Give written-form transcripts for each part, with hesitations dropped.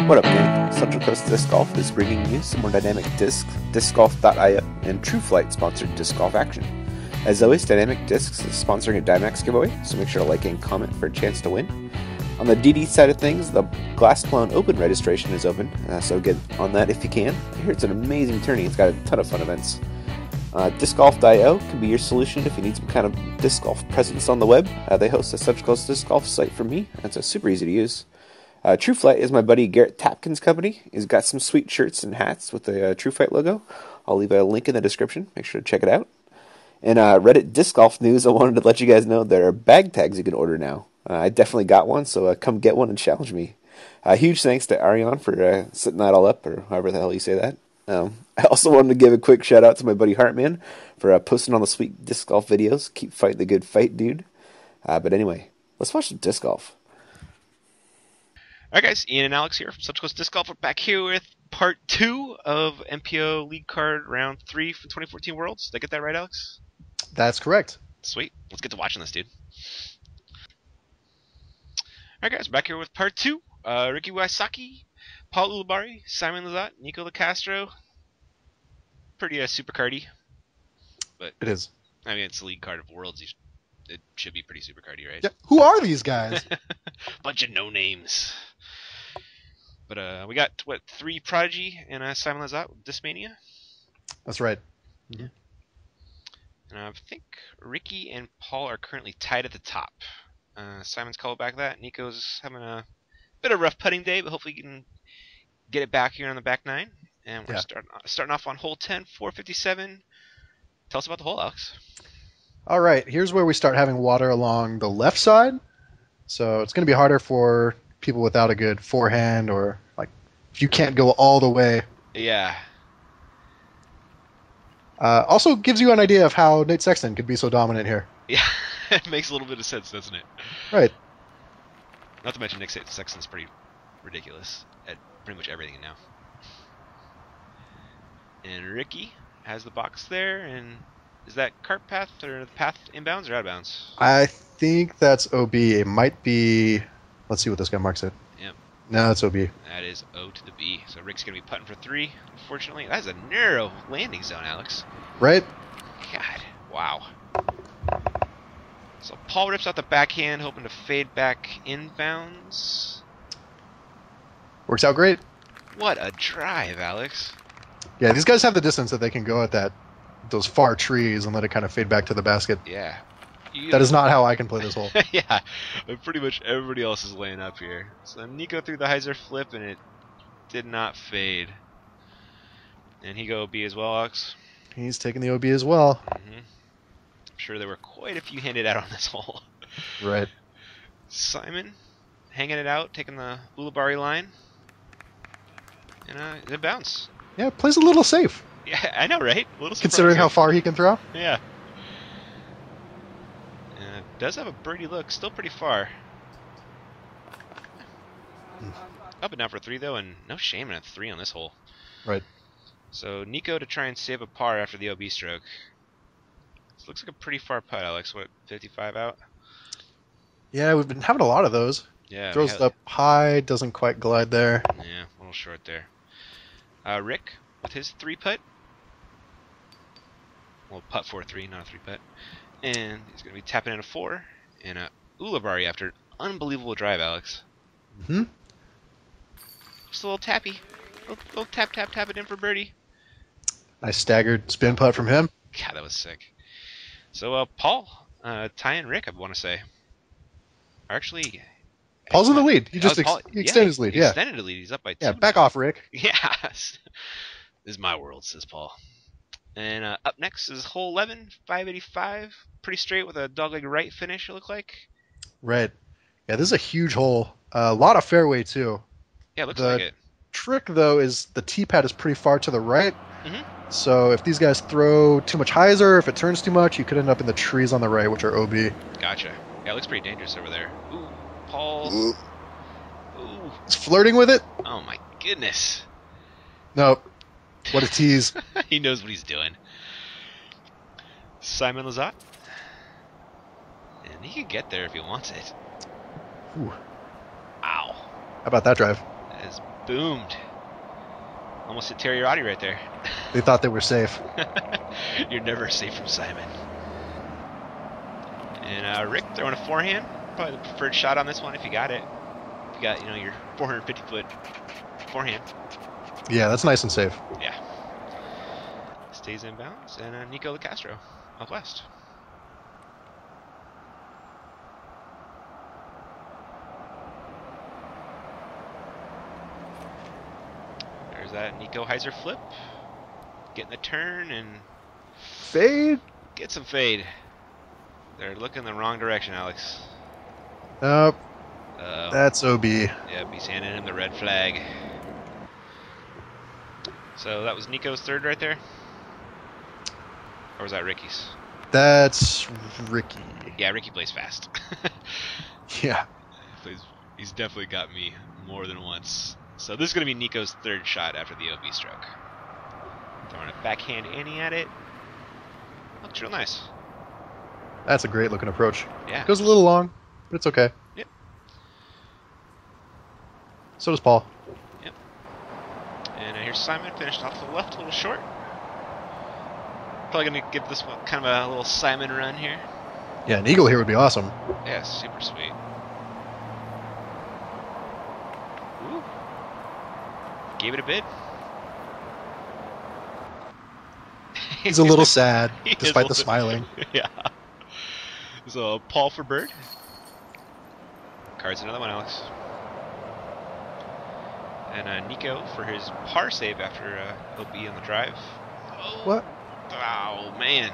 What up, gang? Central Coast Disc Golf is bringing you some more dynamic discs, discgolf.io, and TrueFlight sponsored disc golf action. As always, Dynamic Discs is sponsoring a Dymax giveaway, so make sure to like and comment for a chance to win. On the DD side of things, the Glass Clone Open registration is open, so get on that if you can. I hear it's an amazing tourney. It's got a ton of fun events. Discgolf.io can be your solution if you need some kind of disc golf presence on the web. They host a Central Coast Disc Golf site for me. It's super easy to use. TrueFlight is my buddy Garrett Tapkin's company. He's got some sweet shirts and hats with the TrueFlight logo. I'll leave a link in the description. Make sure to check it out. And Reddit Disc Golf News, I wanted to let you guys know there are bag tags you can order now. I definitely got one, so come get one and challenge me. Huge thanks to Ariane for setting that all up, or however the hell you say that. I also wanted to give a quick shout out to my buddy Hartman for posting all the sweet disc golf videos. Keep fighting the good fight, dude. But anyway, let's watch some disc golf. Alright guys, Ian and Alex here from Central Coast Disc Golf. We're back here with part 2 of MPO League Card Round 3 from 2014 Worlds. Did I get that right, Alex? That's correct. Sweet. Let's get to watching this, dude. Alright guys, back here with part 2. Ricky Wysocki, Paul Ulibarri, Simon Lizotte, Nico Locastro. Pretty super cardy. But it is. I mean, it's the League Card of Worlds. It should be pretty super cardy, right? Yeah. Who are these guys? Bunch of no-names. But we got, what, 3 Prodigy and Simon Lizotte with Discmania? That's right. Mm-hmm. And I think Ricky and Paul are currently tied at the top. Simon's called back that. Nico's having a bit of a rough putting day, but hopefully he can get it back here on the back 9. And we're starting off on hole 10, 457. Tell us about the hole, Alex. All right, here's where we start having water along the left side. So it's going to be harder for people without a good forehand, or like if you can't go all the way. Yeah. Also gives you an idea of how Nate Sexton could be so dominant here. Yeah, it makes a little bit of sense, doesn't it? Right. Not to mention Nick Sexton's pretty ridiculous at pretty much everything now. And Ricky has the box there, and is that cart path or the path inbounds or out of bounds? I think that's OB. It might be. Let's see what this guy marks it. Yep. No, it's OB. That is O to the B. So Rick's going to be putting for 3, unfortunately. That's a narrow landing zone, Alex. Right? God. Wow. So Paul rips out the backhand, hoping to fade back inbounds. Works out great. What a drive, Alex. Yeah, these guys have the distance that they can go at those far trees and let it kind of fade back to the basket. Yeah. That is not how I can play this hole. Yeah, but pretty much everybody else is laying up here. So Nico threw the hyzer flip, and it did not fade. And he go OB as well, Alex. He's taking the OB as well. Mm-hmm. I'm sure there were quite a few handed out on this hole. Right. Simon hanging it out, taking the Ulibarri line. And it bounced. Yeah, plays a little safe. Yeah, I know, right? A little considering how far he can throw. Yeah. Does have a birdie look, still pretty far. Up and down for 3 though, and no shame in a 3 on this hole. Right. So Nico to try and save a par after the OB stroke. This looks like a pretty far putt, Alex. What, 55 out? Yeah, we've been having a lot of those. Yeah. Throws it up high, doesn't quite glide there. Yeah, a little short there. Rick with his 3 putt. Well, putt 4-3, not a 3 putt. And he's going to be tapping in a 4 and a Ulibarri after an unbelievable drive, Alex. Mm-hmm. Just a little tappy. Little tap it in for birdie. Nice staggered spin putt from him. God, that was sick. So, Paul, Ty and Rick, I want to say. Actually... Paul's in the lead. He just extended his lead. He extended the lead. He's up by 2. Yeah, back off, Rick. Yeah. This is my world, says Paul. And up next is hole 11, 585. Pretty straight with a dogleg right finish, it looked like. Right. Yeah, this is a huge hole. A lot of fairway, too. Yeah, it looks like it. Trick, though, is the tee pad is pretty far to the right. Mm-hmm. So if these guys throw too much hyzer, if it turns too much, you could end up in the trees on the right, which are OB. Gotcha. Yeah, it looks pretty dangerous over there. Ooh, Paul. Ooh. Ooh. He's flirting with it. Oh, my goodness. Nope. What a tease. He knows what he's doing. Simon Lizotte. And he can get there if he wants it. Ooh. Wow. How about that drive? That is Boomed. Almost hit Terry Roddy right there. They thought they were safe. You're never safe from Simon. And Rick throwing a forehand. Probably the preferred shot on this one if you got it. If you got, your 450-foot forehand. Yeah, that's nice and safe. Yeah. Stays in bounds. And Nico Locastro out west. There's that Nico Heiser flip. Getting the turn and Fade? get some fade. They're looking the wrong direction, Alex. Nope. That's OB. Yep, he's handing him the red flag. So that was Nico's third right there? Or was that Ricky's? That's Ricky. Yeah, Ricky plays fast. Yeah. He's definitely got me more than once. So this is going to be Nico's third shot after the OB stroke. Throwing a backhand Annie at it. Looks real nice. That's a great looking approach. Yeah. Goes a little long, but it's okay. Yep. So does Paul. Yep. And here's Simon, finished off to the left, a little short. Probably going to give this one kind of a little Simon run here. Yeah, an eagle here would be awesome. Yeah, super sweet. Ooh. Gave it a bid. He's a little sad, He is despite a the little- smiling. Yeah. So Paul for bird. Cards another one, Alex. And Nico for his par save after OB on the drive. Oh, What? oh man.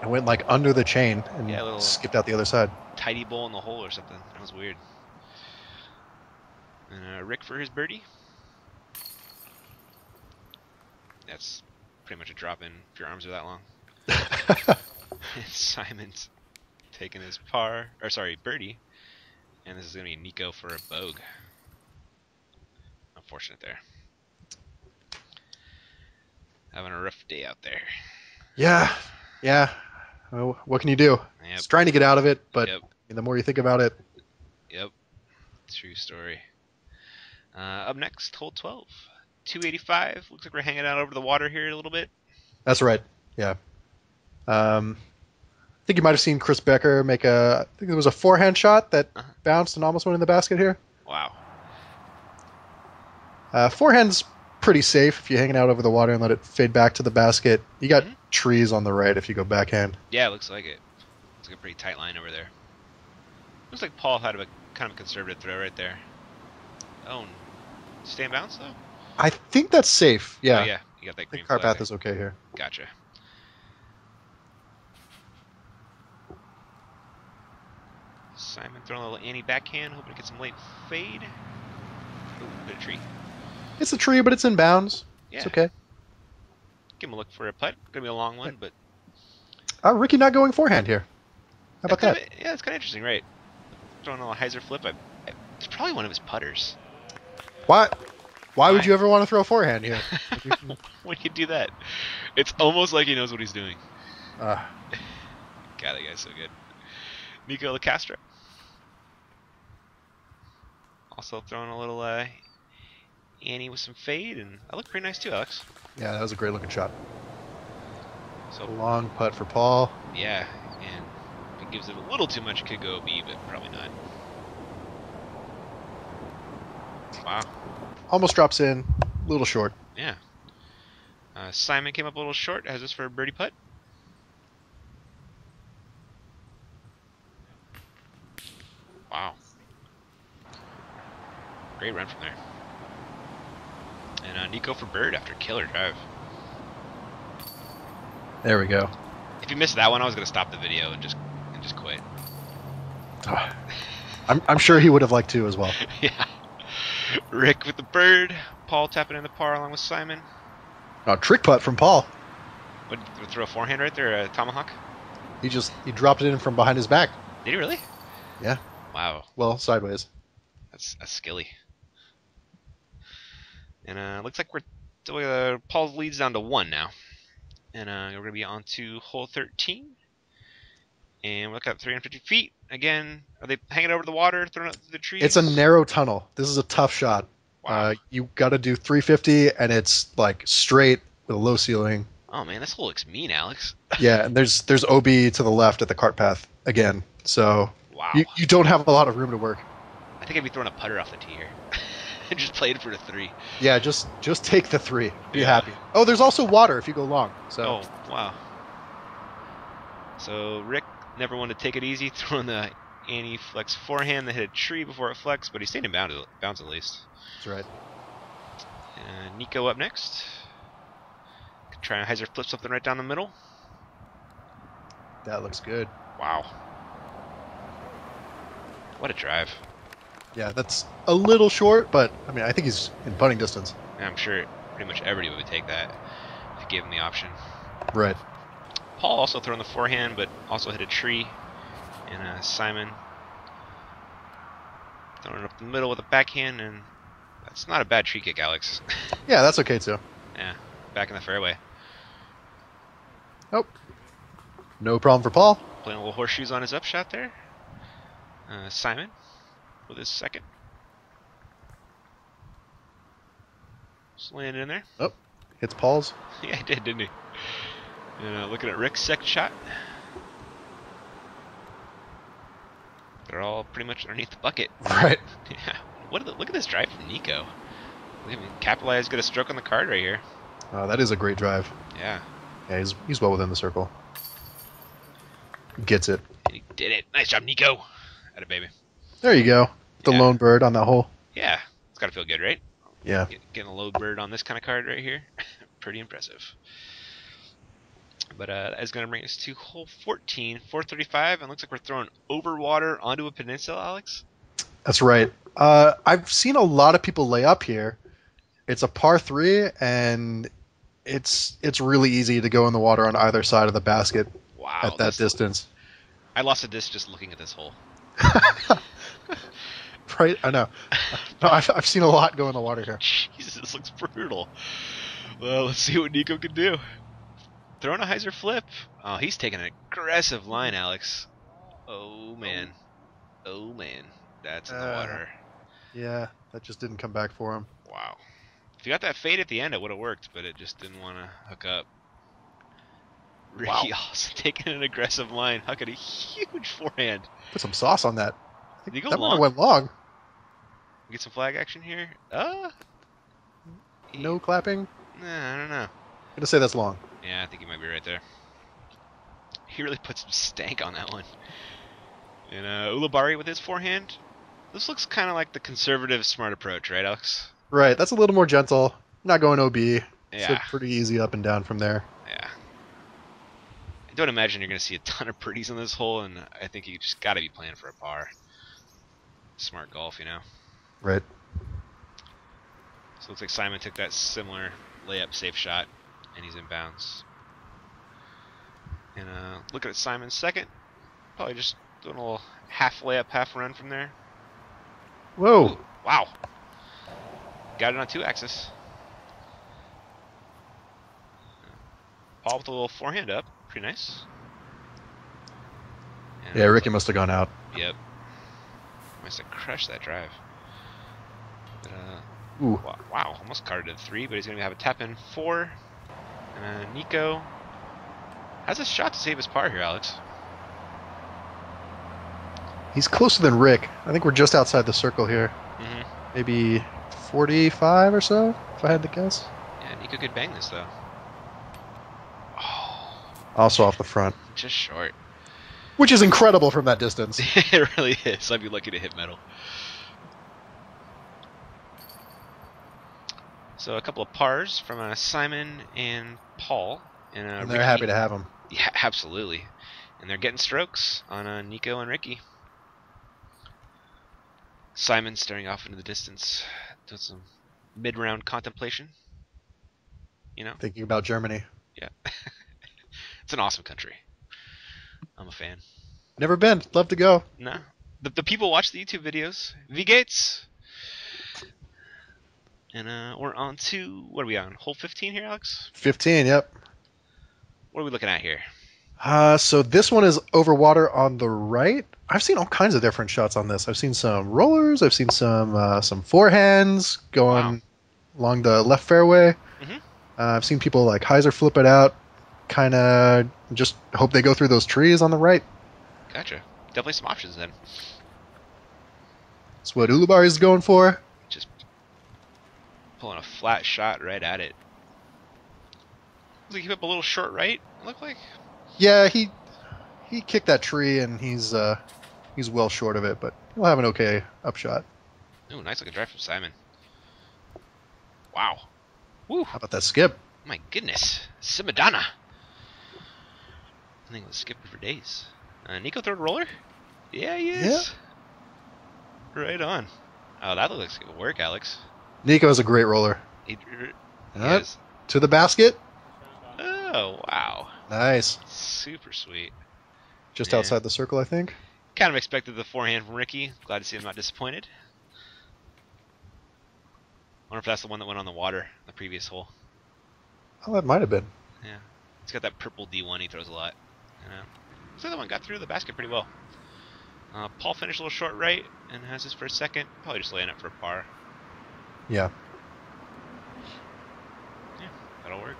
It went like under the chain and Yeah, a little- skipped out the other side. Tidy bowl in the hole or something. That was weird. And Rick for his birdie. That's pretty much a drop in if your arms are that long. And Simon's taking his birdie. And this is going to be Nico for a bogue. Unfortunate there. Having a rough day out there. Yeah. Well, what can you do? Yep. It's trying to get out of it, but Yep. the more you think about it, Yep. True story. Up next, hole 12. 285. Looks like we're hanging out over the water here a little bit. that's right. Yeah. I think you might have seen Chris Becker make I think it was a forehand shot that bounced and almost went in the basket here. Wow. Forehand's pretty safe if you're hanging out over the water and let it fade back to the basket. You got trees on the right if you go backhand. Yeah, it looks like it. It's like a pretty tight line over there. Looks like Paul had a kind of conservative throw right there. Oh, stay in bounds though? I think that's safe. Yeah. Oh, yeah. You got that I green think flag Carpath there. is okay here. Gotcha. Simon throwing a little Annie backhand, hoping to get some late fade. Ooh, bit of tree. It's a tree, but it's in bounds. Yeah. It's okay. Give him a look for a putt. Gonna be a long one, but Ricky not going forehand here. How about that's that? kinda, yeah, it's kind of interesting, right? Throwing a little Heiser flip. It's probably one of his putters. Why Why? would you ever want to throw a forehand here? When you do that, it's almost like he knows what he's doing. uh, God, that guy's so good. Nico Locastro. Also throwing a little Annie with some fade, and that looked pretty nice too, Alex. yeah, that was a great looking shot. So Long putt for Paul. yeah, and if it gives it a little too much, it could go B, but probably not. Wow. Almost drops in. A little short. Yeah. Simon came up a little short. Has this for a birdie putt. Wow. Great run from there. And Nico for bird after killer drive. There we go. If you missed that one, I was gonna stop the video and just quit. I'm sure he would have liked to as well. Yeah. Rick with the bird. Paul tapping in the par along with Simon. Oh, trick putt from Paul. Would throw a forehand right there, a tomahawk? He dropped it in from behind his back. Did he really? Yeah. Wow. Well, sideways. That's skilly. And looks like Paul's leads down to 1 now. And we're going to be on to hole 13. And we're looking at 350 feet. Again, are they hanging over the water, throwing it through the trees? It's a narrow tunnel. This is a tough shot. Wow. You got to do 350, and it's like straight with a low ceiling. Oh man, this hole looks mean, Alex. Yeah, and there's OB to the left at the cart path again, so Wow. you don't have a lot of room to work. I think I'd be throwing a putter off the tee here. And just played for the 3. Yeah, just take the 3. Be Yeah. happy. Oh, there's also water if you go long. So Oh, wow. So Rick never wanted to take it easy, throwing the anti-flex forehand that hit a tree before it flexed, but he stayed in bounds at least. that's right. Nico up next. Could try and hyzer flip something right down the middle. That looks good. Wow. What a drive. Yeah, that's a little short, but I mean, I think he's in putting distance. And I'm sure pretty much everybody would take that if you gave him the option. Right. Paul also throwing the forehand, but also hit a tree. And Simon throwing it up the middle with a backhand, and that's not a bad tree kick, Alex. Yeah, that's okay too. Yeah, back in the fairway. Oh, no problem for Paul. Playing a little horseshoes on his upshot there. Simon with his second. Just landed in there. Oh, hits Paul's. Yeah, he did, didn't he? And looking at Rick's second shot. They're all pretty much underneath the bucket. Right. Yeah. Look at this drive from Nico. Look at him capitalize, get a stroke on the card right here. Oh, that is a great drive. Yeah. Yeah, he's well within the circle. Gets it. And he did it. Nice job, Nico. Atta baby. There you go. The Yeah. lone bird on that hole. Yeah. It's got to feel good, right? Yeah. Getting a low bird on this kind of card right here. Pretty impressive. But that is going to bring us to hole 14, 435, and looks like we're throwing over water onto a peninsula, Alex. That's right. I've seen a lot of people lay up here. It's a par 3, and it's really easy to go in the water on either side of the basket Wow. at that distance. I lost a disc just looking at this hole. Right? I know. No, I've seen a lot go in the water here. Jesus, this looks brutal. Well, let's see what Nico can do. Throwing a hyzer flip. Oh, he's taking an aggressive line, Alex. Oh, man. Oh, man. That's in the water. Yeah, that just didn't come back for him. Wow. If you got that fade at the end, it would have worked, but it just didn't want to hook up. Ricky also taking an aggressive line, hucking a huge forehand. Put some sauce on that. I Did he think go that long? one went long. Get some flag action here? No clapping. Nah, I don't know. I'm gonna say that's long. Yeah, I think he might be right there. He really put some stank on that one. And Ulibarri with his forehand. This looks kind of like the conservative smart approach, right, Alex? Right, that's a little more gentle. Not going OB. Yeah. So pretty easy up and down from there. Yeah. I don't imagine you're going to see a ton of pretties in this hole, and I think you just got to be playing for a par. Smart golf, you know? Right. So it looks like Simon took that similar layup safe shot, and he's in bounds. And looking at Simon's second, probably just doing a little half layup, half run from there. Whoa. Ooh, wow. Got it on 2-axis. Paul with a little forehand up. Pretty nice. And Yeah, Ricky must have gone out. Yep. Must have crushed that drive. But, Ooh. wow, almost carded to 3, but he's going to have a tap in 4. Nico has a shot to save his par here, Alex. He's closer than Rick. I think we're just outside the circle here. Mm-hmm. Maybe 45 or so, if I had to guess. Yeah, Nico could bang this, though. Oh, Also off the front. just short. Which is incredible from that distance. It really is. I'd be lucky to hit metal. So a couple of pars from Simon and Paul. And they're Ricky. happy to have him. Yeah, absolutely. And they're getting strokes on Nico and Ricky. Simon staring off into the distance, doing some mid-round contemplation. You know? Thinking about Germany. Yeah. It's an awesome country. I'm a fan. Never been. Love to go. No. The people watch the YouTube videos. V Gates. And we're on to, what are we on? Hole 15 here, Alex? 15, yep. What are we looking at here? So this one is over water on the right. I've seen all kinds of different shots on this. I've seen some rollers. I've seen some forehands Wow. going along the left fairway. Mhm. I've seen people like hyzer flip it out, kind of just hope they go through those trees on the right. Gotcha. Definitely some options then. That's what Ulibarri is going for. Just pulling a flat shot right at it. Looks like he put up a little short right. It looked like. Yeah, he kicked that tree and he's well short of it, but he'll have an okay upshot. Ooh, nice looking drive from Simon. Wow. Woo. How about that skip? My goodness. Simadonna. I think it was skipping for days. Nico third roller? Yeah, he is. Right on. Oh, that looks like it would work, Alex. Nico is a great roller. He Yep. is. To the basket. Oh, wow. Nice. Super sweet. Just Yeah. outside the circle, I think. Kind of expected the forehand from Ricky. Glad to see him not disappointed. Wonder if that's the one that went on the water, the previous hole. Oh, that might have been. Yeah. He's got that purple D1 he throws a lot. So that one got through the basket pretty well. Paul finished a little short right and has his first second. Probably just laying up for a par. Yeah. Yeah, that'll work.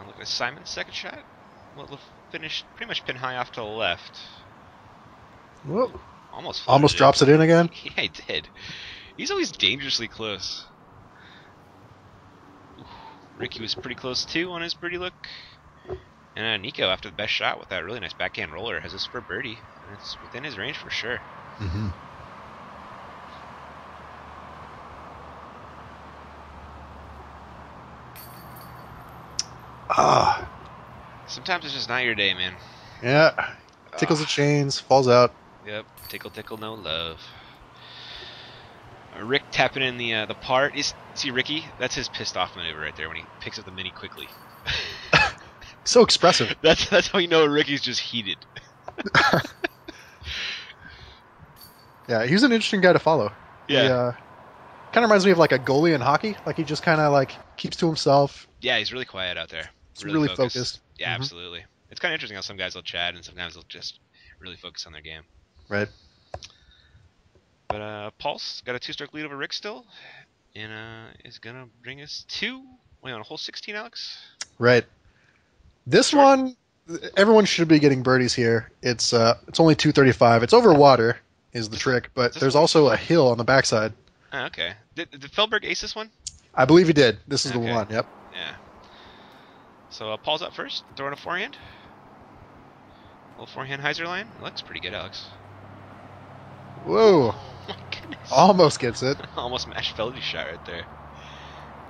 Look at Simon's second shot. Well, finished pretty much pin high off to the left. Whoa. Almost Almost drops it in again. Yeah, he did. He's always dangerously close. Ooh, Ricky was pretty close too on his birdie look. And Nico, after the best shot with that really nice backhand roller, has this for birdie. And it's within his range for sure. Mm-hmm. Ah. Sometimes it's just not your day, man. Yeah. Tickles the chains, falls out. Yep. Tickle, tickle, no love. Rick tapping in the par. See Ricky? That's his pissed off maneuver right there when he picks up the mini quickly. So expressive. That's how you know Ricky's just heated. Yeah, he's an interesting guy to follow. Yeah. Kind of reminds me of like a goalie in hockey. Like he just kind of like keeps to himself. Yeah, he's really quiet out there. He's really focused. Yeah, Mhm. absolutely. It's kind of interesting how some guys will chat and sometimes they'll just really focus on their game. Right. But Paul's got a 2-stroke lead over Rick still, and is gonna bring us to on hole 16, Alex. Right. This Sure. one, everyone should be getting birdies here. It's only 235. It's over water is the trick, but this there's one? also a hill on the backside. Oh, okay. Did Feldberg ace this one? I believe he did. This is the Okay. one. Yep. Yeah. So Paul's up first, throwing a forehand. Little forehand hyzer line. Looks pretty good, Alex. Whoa. Oh my goodness. Almost gets it. Almost matched Feldy's shot right there.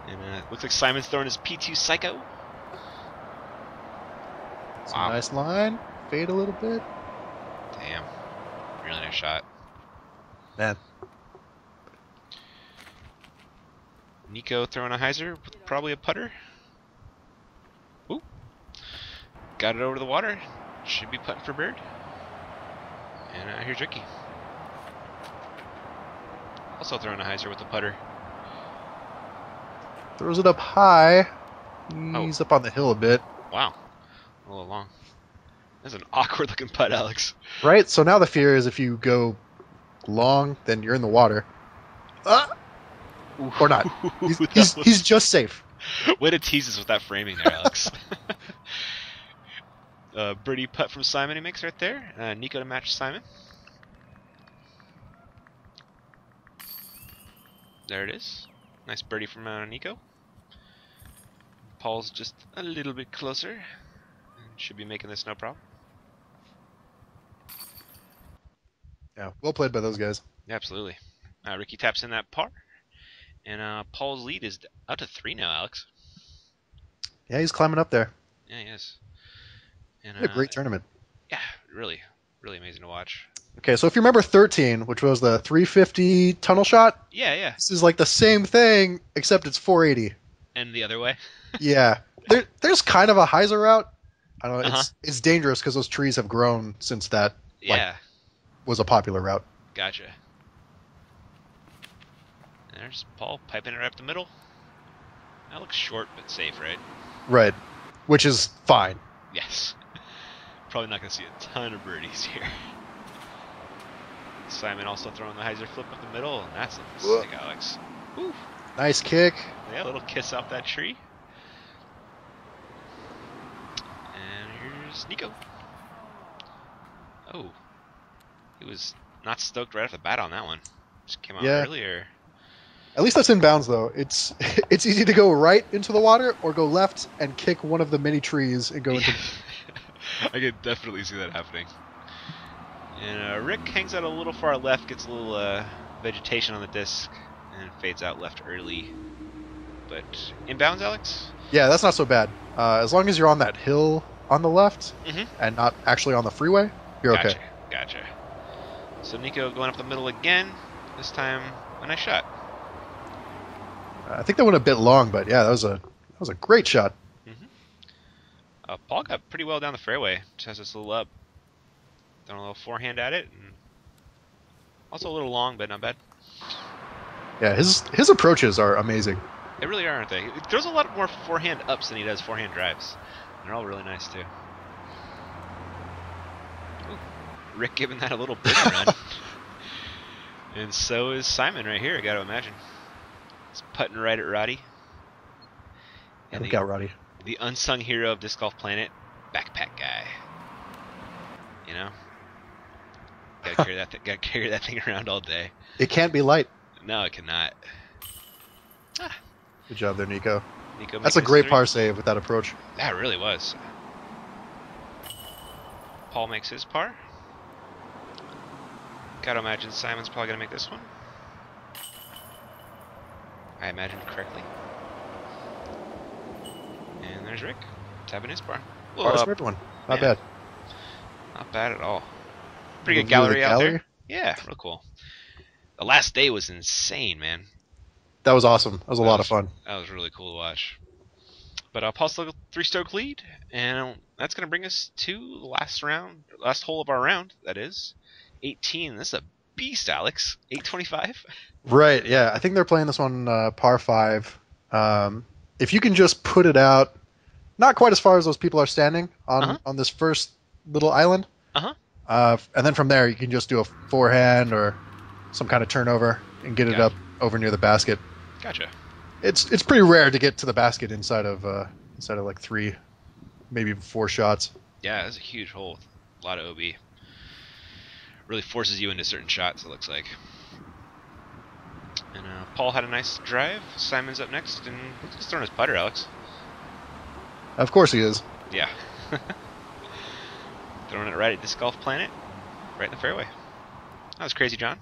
And looks like Simon's throwing his P2 Psycho. Some Wow. nice line. Fade a little bit. Damn. Really nice shot. Man. Nico throwing a hyzer with probably a putter. Ooh. Got it over the water. Should be putting for bird. And here's Ricky. Also throwing a hyzer with a putter. Throws it up high. Oh. He's up on the hill a bit. Wow. A little long. That's an awkward looking putt, Alex. Right? So now the fear is if you go long, then you're in the water. Or not. He's just safe. Way to tease us with that framing there, Alex. Birdie putt from Simon he makes right there. Nico to match Simon. There it is. Nice birdie from Nico. Paul's just a little bit closer. And should be making this no problem. Yeah, well played by those guys. Yeah, absolutely. Ricky taps in that par. And Paul's lead is out to 3 now, Alex. Yeah, he's climbing up there. Yeah, he is. And, What a great tournament. Yeah, really, really amazing to watch. Okay, so if you remember 13, which was the 350 tunnel shot, Yeah. this is like the same thing, except it's 480. And the other way. Yeah. There's kind of a hyzer route. I don't know, Uh-huh. it's dangerous because those trees have grown since that Yeah, was a popular route. gotcha. And there's Paul piping it right up the middle. That looks short but safe, right? Right. which is fine. Yes. Probably not going to see a ton of birdies here. Simon also throwing the hyzer flip up the middle, and that's a mistake, Alex. Woo. Nice kick. Yeah, a little kiss off that tree. And here's Nico. Oh. He was not stoked right off the bat on that one. Just came out earlier. At least that's in bounds, though. It's it's easy to go right into the water or go left and kick one of the many trees and go into. I could definitely see that happening. And Rick hangs out a little far left, gets a little vegetation on the disc, and fades out left early. But inbounds, Alex? Yeah, that's not so bad. As long as you're on that hill on the left and not actually on the freeway, you're okay. Gotcha. So Nico going up the middle again. This time a nice shot. I think that went a bit long, but yeah, that was a great shot. Paul got pretty well down the fairway. Just has this little up. Done a little forehand at it. And also a little long, but not bad. Yeah, his approaches are amazing. They really are, aren't they? He throws a lot more forehand ups than he does forehand drives. And they're all really nice, too. Ooh, Rick giving that a little big run. And so is Simon right here, I gotta imagine. He's putting right at Roddy. And we got Roddy. The unsung hero of Disc Golf Planet, backpack guy. You know? Gotta carry that thing around all day. It can't be light. No, it cannot. Good job there, Nico. Nico, that's a great par save with that approach. That really was. Paul makes his par. Gotta imagine Simon's probably gonna make this one. I imagined correctly. And there's Rick, tapping his par. Par for everyone. Not bad. Not bad at all. Pretty good gallery out there. Yeah, real cool. The last day was insane, man. That was awesome. That was a lot of fun. That was really cool to watch. But Paul still 3-stroke lead, and that's going to bring us to the last hole of our round, that is. 18. This is a beast, Alex. 825. Right, yeah. I think they're playing this one par 5. If you can just put it out, not quite as far as those people are standing on this first little island. And then from there, you can just do a forehand or some kind of turnover and get it up over near the basket. Gotcha. It's pretty rare to get to the basket inside of like 3, maybe 4 shots. Yeah, it's a huge hole. A lot of OB. Really forces you into certain shots, it looks like. And Paul had a nice drive. Simon's up next, and he's throwing his putter, Alex. Of course he is. Yeah. Throwing it right at Disc Golf Planet. Right in the fairway. That was crazy, John.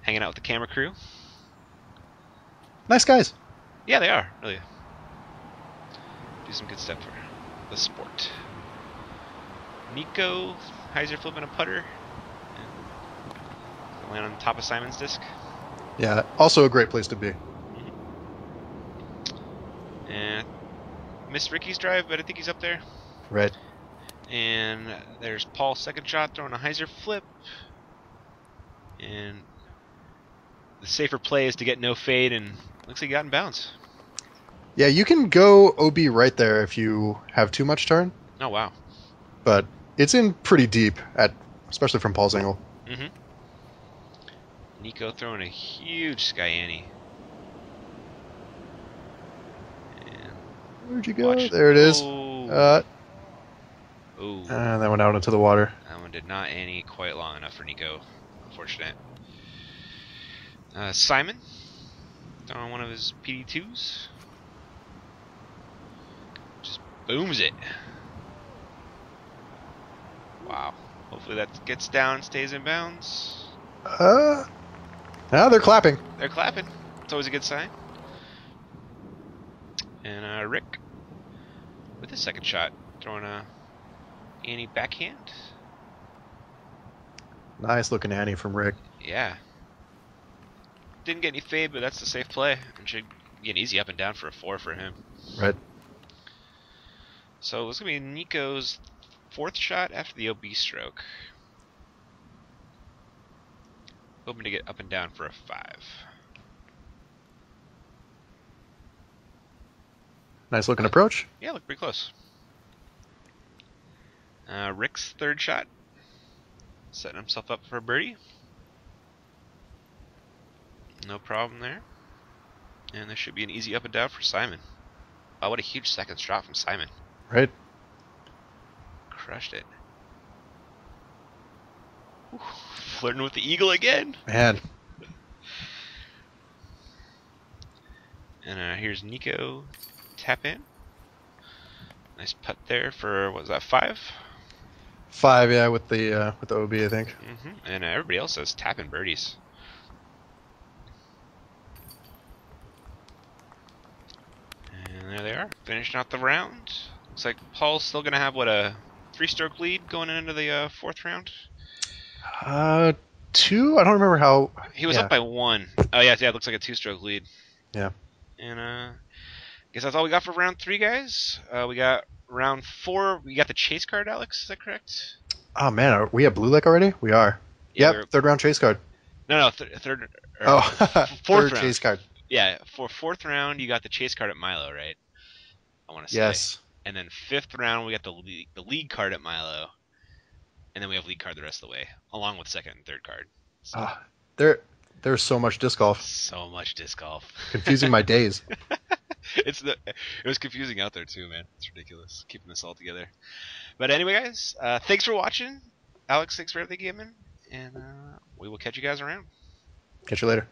Hanging out with the camera crew. Nice guys. Yeah, they are, really. Do some good stuff for the sport. Nico, hyzer flipping a putter. And land on top of Simon's disc. Yeah, also a great place to be. And missed Ricky's drive, but I think he's up there. Right. And there's Paul's second shot, throwing a hyzer flip. And the safer play is to get no fade, and looks like he got in bounds. Yeah, you can go OB right there if you have too much turn. Oh, wow. But it's in pretty deep, especially from Paul's angle. Nico throwing a huge Sky Annie. Where'd you go? There it is. Oh. And that went out into the water. That one did not Annie quite long enough for Nico. Unfortunate. Simon throwing one of his PD2s. Just booms it. Wow. Hopefully that gets down and stays in bounds. They're clapping. They're clapping. It's always a good sign. And Rick with his second shot, throwing a Annie backhand. Nice looking Annie from Rick. Yeah. Didn't get any fade, but that's the safe play. And should get an easy up and down for a 4 for him. Right. So it's going to be Nico's 4th shot after the OB stroke. Hoping to get up and down for a 5. Nice looking approach. Yeah, look pretty close. Rick's third shot. Setting himself up for a birdie. No problem there. And there should be an easy up and down for Simon. Oh, what a huge second shot from Simon. Right. Crushed it. Whew, flirting with the eagle again. Man. And here's Nico. Tap in. Nice putt there for, what was that, 5? 5, yeah, with the OB, I think. And everybody else says tap in birdies. And there they are, finishing out the round. Looks like Paul's still going to have, what, a 3-stroke lead going into the 4th round? 2? I don't remember how... He was up by 1. Oh, yeah, it looks like a 2-stroke lead. Yeah. And I guess that's all we got for round 3, guys. We got round 4. We got the chase card, Alex. Is that correct? Oh, man. Are we at Blue Lake already? We are. Yeah, Yep, third round chase card. No, third. Oh, fourth third round. chase card. Yeah, for 4th round, you got the chase card at Milo, right? I want to say. Yes. And then 5th round, we got the league card at Milo. And then we have league card the rest of the way, along with 2nd and 3rd card. So, there's so much disc golf. so much disc golf. Confusing my days. It was confusing out there too, man. It's ridiculous keeping this all together. But anyway, guys, thanks for watching. Alex, thanks for everything, Gamen. And we will catch you guys around. Catch you later.